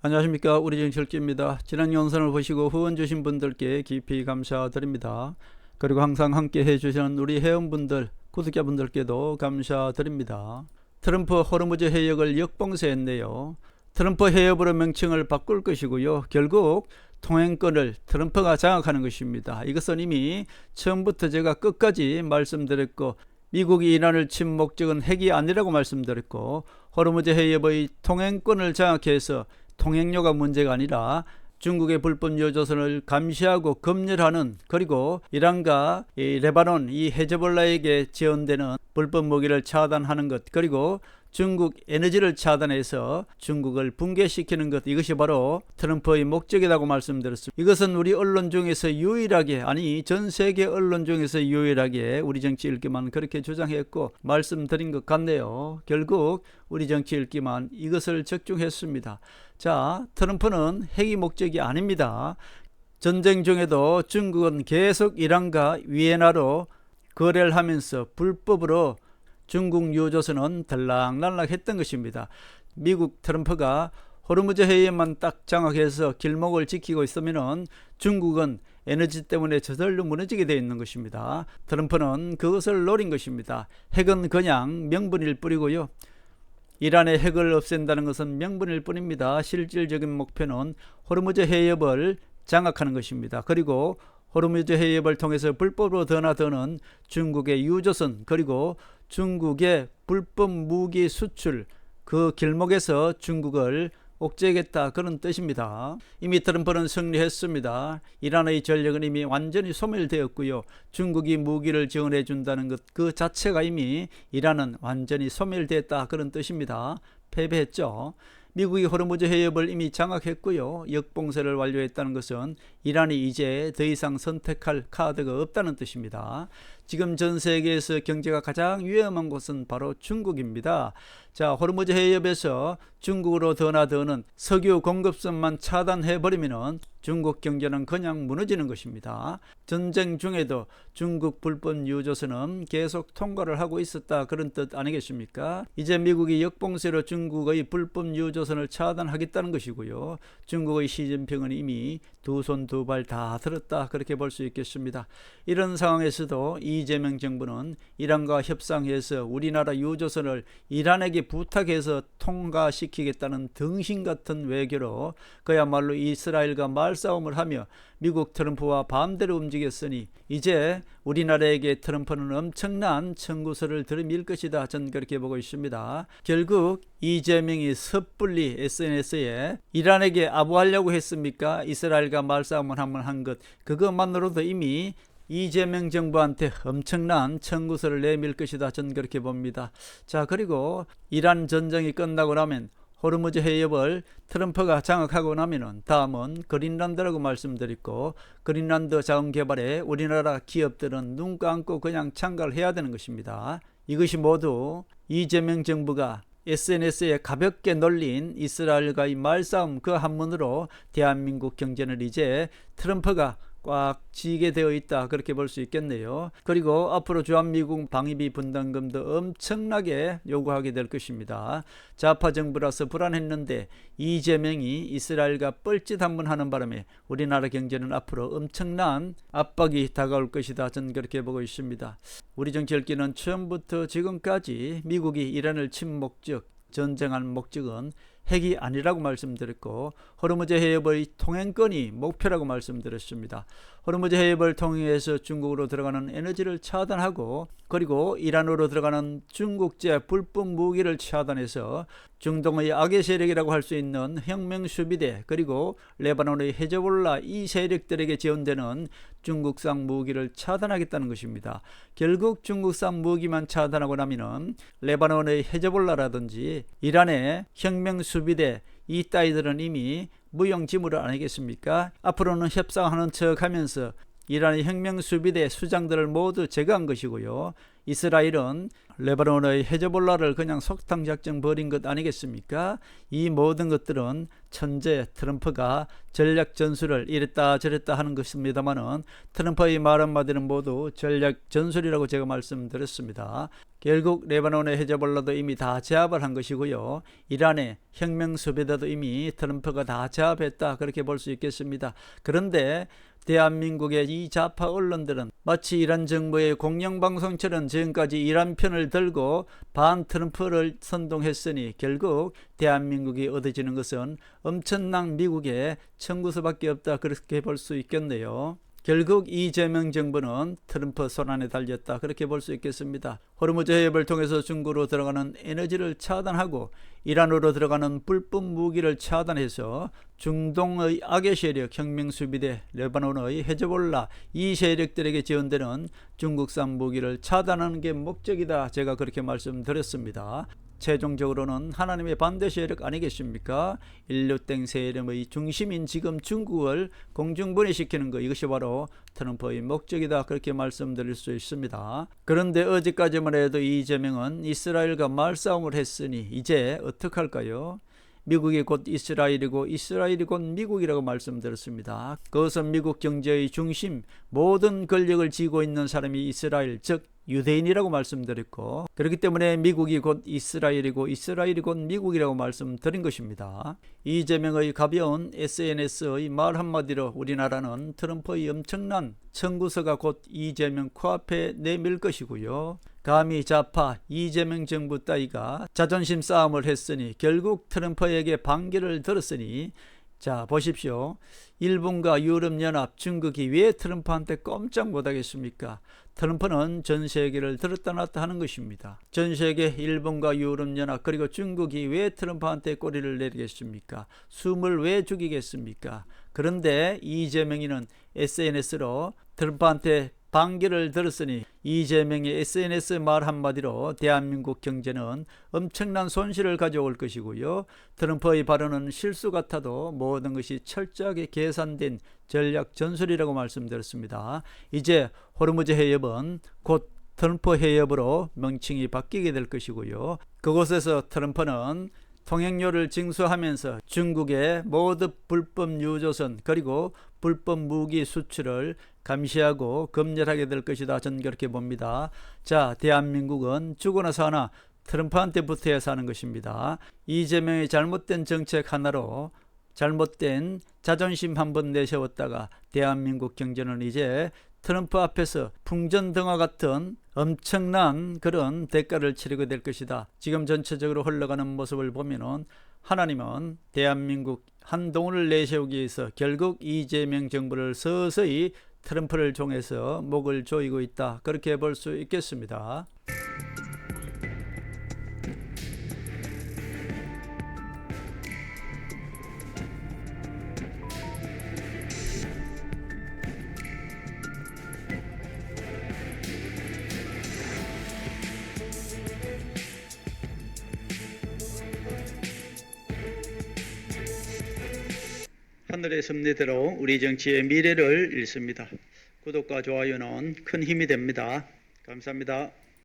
안녕하십니까. 우리정철기입니다. 지난 영상을 보시고 후원 주신 분들께 깊이 감사드립니다. 그리고 항상 함께 해주시는 우리 회원분들, 구독자분들께도 감사드립니다. 트럼프 호르무즈 해역을 역봉쇄했네요. 트럼프 해협으로 명칭을 바꿀 것이고요. 결국 통행권을 트럼프가 장악하는 것입니다. 이것은 이미 처음부터 제가 끝까지 말씀드렸고, 미국이 이란을 친 목적은 핵이 아니라고 말씀드렸고, 호르무즈 해협의 통행권을 장악해서 통행료가 문제가 아니라 중국의 불법 유조선을 감시하고 검열하는, 그리고 이란과 레바논 이 헤즈볼라에게 지원되는 불법 무기를 차단하는 것, 그리고 중국 에너지를 차단해서 중국을 붕괴시키는 것, 이것이 바로 트럼프의 목적이라고 말씀드렸습니다. 이것은 우리 언론 중에서 유일하게, 아니 전 세계 언론 중에서 유일하게 우리 정치 읽기만 그렇게 주장했고 말씀드린 것 같네요. 결국 우리 정치 읽기만 이것을 적중했습니다. 자, 트럼프는 핵이 목적이 아닙니다. 전쟁 중에도 중국은 계속 이란과 위에나로 거래를 하면서 불법으로 중국 유조선은 들락날락 했던 것입니다. 미국 트럼프가 호르무즈 해협만 딱 장악해서 길목을 지키고 있으면 중국은 에너지 때문에 저절로 무너지게 되어 있는 것입니다. 트럼프는 그것을 노린 것입니다. 핵은 그냥 명분일 뿐이고요. 이란의 핵을 없앤다는 것은 명분일 뿐입니다. 실질적인 목표는 호르무즈 해협을 장악하는 것입니다. 그리고 호르무즈 해협을 통해서 불법으로 드나드는 중국의 유조선, 그리고 중국의 불법 무기 수출, 그 길목에서 중국을 옥죄겠다, 그런 뜻입니다. 이미 트럼프는 승리했습니다. 이란의 전력은 이미 완전히 소멸되었고요. 중국이 무기를 지원해 준다는 것 그 자체가 이미 이란은 완전히 소멸됐다, 그런 뜻입니다. 패배했죠. 미국이 호르무즈 해협을 이미 장악했고요. 역봉쇄를 완료했다는 것은 이란이 이제 더 이상 선택할 카드가 없다는 뜻입니다. 지금 전 세계에서 경제가 가장 위험한 곳은 바로 중국입니다. 자, 호르무즈 해협에서 중국으로 드나드는 석유 공급선만 차단해버리면 중국 경제는 그냥 무너지는 것입니다. 전쟁 중에도 중국 불법 유조선은 계속 통과를 하고 있었다, 그런 뜻 아니겠습니까? 이제 미국이 역봉쇄로 중국의 불법 유조선을 차단하겠다는 것이고요. 중국의 시진핑은 이미 두 손 두 발 다 들었다, 그렇게 볼 수 있겠습니다. 이런 상황에서도 이재명 정부는 이란과 협상해서 우리나라 유조선을 이란에게 부탁해서 통과시키겠다는 등신 같은 외교로 그야말로 이스라엘과 말싸움을 하며 미국 트럼프와 반대로 움직였으니 이제 우리나라에게 트럼프는 엄청난 청구서를 들이밀 것이다, 전 그렇게 보고 있습니다. 결국 이재명이 섣불리 SNS에 이란에게 아부하려고 했습니까? 이스라엘과 말싸움을 한번 한 것, 그것만으로도 이미 이재명 정부한테 엄청난 청구서를 내밀 것이다, 전 그렇게 봅니다. 자, 그리고 이란 전쟁이 끝나고 나면 호르무즈 해협을 트럼프가 장악하고 나면은 다음은 그린란드라고 말씀드렸고, 그린란드 자원 개발에 우리나라 기업들은 눈 감고 그냥 참가를 해야 되는 것입니다. 이것이 모두 이재명 정부가 SNS에 가볍게 놀린 이스라엘과의 말싸움 그 한문으로 대한민국 경제는 이제 트럼프가 꽉 쥐게 되어 있다, 그렇게 볼 수 있겠네요. 그리고 앞으로 주한미국 방위비 분담금도 엄청나게 요구하게 될 것입니다. 좌파 정부라서 불안했는데 이재명이 이스라엘과 뻘짓 한번 하는 바람에 우리나라 경제는 앞으로 엄청난 압박이 다가올 것이다, 저는 그렇게 보고 있습니다. 우리 정치 읽기는 처음부터 지금까지 미국이 이란을 친 목적, 전쟁한 목적은 핵이 아니라고 말씀드렸고, 호르무즈 해협의 통행권이 목표라고 말씀드렸습니다. 호르무즈 해협을 통해서 중국으로 들어가는 에너지를 차단하고, 그리고 이란으로 들어가는 중국제 불법 무기를 차단해서 중동의 악의 세력이라고 할 수 있는 혁명수비대, 그리고 레바논의 헤즈볼라 이 세력들에게 지원되는 중국산 무기를 차단하겠다는 것입니다. 결국 중국산 무기만 차단하고 나면은 레바논의 헤즈볼라라든지 이란의 혁명수비대 이 따위들은 이미 무용지물 아니겠습니까? 앞으로는 협상하는 척 하면서 이란의 혁명수비대 수장들을 모두 제거한 것이고요. 이스라엘은 레바논의 헤즈볼라를 그냥 속탕 작전 벌인 것 아니겠습니까? 이 모든 것들은 천재 트럼프가 전략 전술을 이랬다 저랬다 하는 것입니다만은 트럼프의 말 한마디는 모두 전략 전술이라고 제가 말씀드렸습니다. 결국 레바논의 헤즈볼라도 이미 다 제압을 한 것이고요. 이란의 혁명 수비대도 이미 트럼프가 다 제압했다 그렇게 볼 수 있겠습니다. 그런데 대한민국의 이 좌파 언론들은 마치 이란 정부의 공영방송처럼 지금까지 이란 편을 들고 반 트럼프를 선동했으니 결국 대한민국이 얻어지는 것은 엄청난 미국의 청구서밖에 없다 그렇게 볼 수 있겠네요. 결국 이재명 정부는 트럼프 손안에 달렸다 그렇게 볼 수 있겠습니다. 호르무즈 해협을 통해서 중국으로 들어가는 에너지를 차단하고 이란으로 들어가는 불법 무기를 차단해서 중동의 악의 세력 혁명수비대 레바논의 헤즈볼라 이 세력들에게 지원되는 중국산 무기를 차단하는 게 목적이다 제가 그렇게 말씀드렸습니다. 최종적으로는 하나님의 반대 세력 아니겠습니까? 인류땡 세력의 중심인 지금 중국을 공중분해시키는 것, 이것이 바로 트럼프의 목적이다 그렇게 말씀드릴 수 있습니다. 그런데 어제까지만 해도 이재명은 이스라엘과 말싸움을 했으니 이제 어떡할까요? 미국이 곧 이스라엘이고 이스라엘이 곧 미국이라고 말씀드렸습니다. 그것은 미국 경제의 중심, 모든 권력을 쥐고 있는 사람이 이스라엘, 즉 유대인이라고 말씀드렸고, 그렇기 때문에 미국이 곧 이스라엘이고 이스라엘이 곧 미국이라고 말씀드린 것입니다. 이재명의 가벼운 SNS의 말 한마디로 우리나라는 트럼프의 엄청난 청구서가 곧 이재명 코앞에 내밀 것이고요. 감히 좌파 이재명 정부 따위가 자존심 싸움을 했으니 결국 트럼프에게 반기를 들었으니 자 보십시오. 일본과 유럽연합 중국이 왜 트럼프한테 꼼짝 못하겠습니까? 트럼프는 전 세계를 들었다 놨다 하는 것입니다. 전 세계 일본과 유럽연합 그리고 중국이 왜 트럼프한테 꼬리를 내리겠습니까? 숨을 왜 죽이겠습니까? 그런데 이재명이는 SNS로 트럼프한테 반기를 들었으니 이재명의 SNS 말 한마디로 대한민국 경제는 엄청난 손실을 가져올 것이고요. 트럼프의 발언은 실수 같아도 모든 것이 철저하게 계산된 전략 전술이라고 말씀드렸습니다. 이제 호르무즈 해협은 곧 트럼프 해협으로 명칭이 바뀌게 될 것이고요. 그곳에서 트럼프는 통행료를 징수하면서 중국의 모든 불법 유조선 그리고 불법 무기 수출을 감시하고 검열하게 될 것이다. 저는 그렇게 봅니다. 자, 대한민국은 죽어나 사나 트럼프한테 붙어야 사는 것입니다. 이재명의 잘못된 정책 하나로 잘못된 자존심 한번 내세웠다가 대한민국 경제는 이제 트럼프 앞에서 풍전등화 같은 엄청난 그런 대가를 치르게 될 것이다. 지금 전체적으로 흘러가는 모습을 보면은 하나님은 대한민국 한동훈을 내세우기 위해서 결국 이재명 정부를 서서히 트럼프를 통해서 목을 조이고 있다. 그렇게 볼 수 있겠습니다. 하늘의 섭리대로 우리 정치의 미래를 읽습니다. 구독과 좋아요는 큰 힘이 됩니다. 감사합니다.